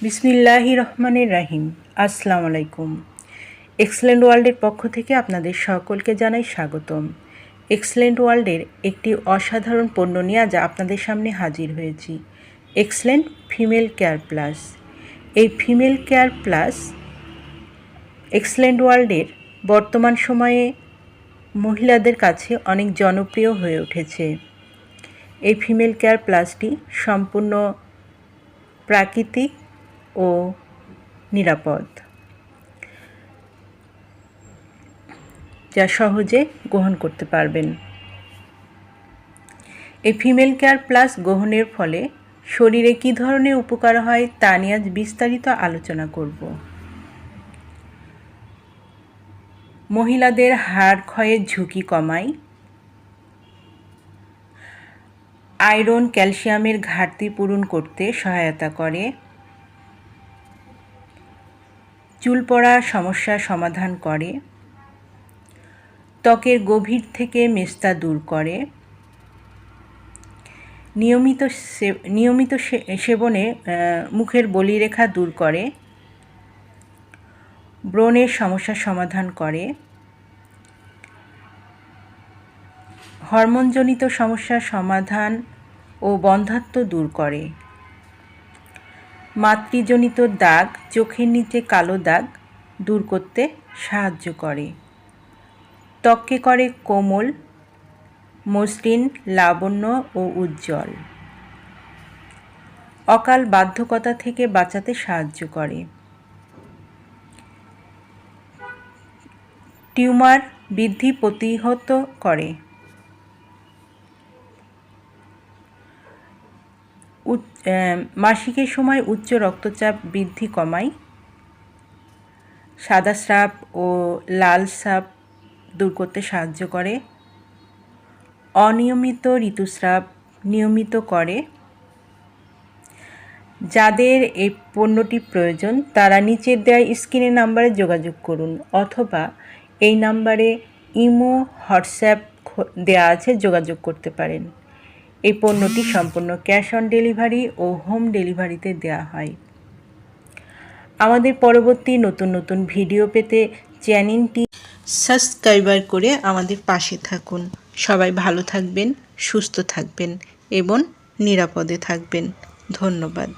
বিসমিল্লাহির রহমানির রহিম। আসসালামু আলাইকুম। এক্সেলেন্ট ওয়ার্ল্ডের পক্ষ থেকে আপনাদের সকলকে জানাই স্বাগতম। এক্সেলেন্ট ওয়ার্ল্ডের একটি অসাধারণ পণ্য নিয়ে আজ আপনাদের সামনে হাজির হয়েছি। Excellent female care plus. এই ফিমেল কেয়ার প্লাস এক্সেলেন্ট ওয়ার্ল্ডের বর্তমান সময়ে মহিলাদের কাছে অনেক জনপ্রিয় হয়ে উঠেছে। এই ফিমেল কেয়ার প্লাসটি সম্পূর্ণ প্রাকৃতিক ও নিরাপদ, যা সহজে গ্রহণ করতে পারবেন। এই ফিমেল কেয়ার প্লাস গ্রহণের ফলে শরীরে কী ধরনের উপকার হয় তা নিয়ে আজ বিস্তারিত আলোচনা করব। মহিলাদের হাড় ক্ষয়ের ঝুঁকি কমায়, আয়রন ক্যালসিয়ামের ঘাটতি পূরণ করতে সহায়তা করে, চুল পড়া সমস্যার সমাধান করে, ত্বকের গভীর থেকে মেস্তা দূর করে, নিয়মিত সেবনে মুখের বলিরেখা দূর করে, ব্রণের সমস্যার সমাধান করে, হরমোনজনিত সমস্যার সমাধান ও বন্ধ্যাত্ব দূর করে, মাতৃজনিত দাগ, চোখের নিচে কালো দাগ দূর করতে সাহায্য করে, ত্বককে করে কোমল, মসৃণ, লাবণ্য ও উজ্জ্বল, অকাল বার্ধক্যতা থেকে বাঁচাতে সাহায্য করে, টিউমার বৃদ্ধি প্রতিহত করে, মাসিকের সময় উচ্চ রক্তচাপ বৃদ্ধি কমায়, সাদা স্রাব ও লাল স্রাব দূর করতে সাহায্য করে, অনিয়মিত ঋতুস্রাব নিয়মিত করে। যাদের এই পণ্যটি প্রয়োজন তারা নিচের দেওয়া স্ক্রিনের নাম্বারে যোগাযোগ করুন, অথবা এই নাম্বারে ইমো, হোয়াটসঅ্যাপ দেওয়া আছে, যোগাযোগ করতে পারেন। এই পণ্যটি সম্পূর্ণ ক্যাশ অন ডেলিভারি ও হোম ডেলিভারিতে দেওয়া হয়। আমাদের পরবর্তী নতুন নতুন ভিডিও পেতে চ্যানেলটি সাবস্ক্রাইব করে আমাদের পাশে থাকুন। সবাই ভালো থাকবেন, সুস্থ থাকবেন এবং নিরাপদে থাকবেন। ধন্যবাদ।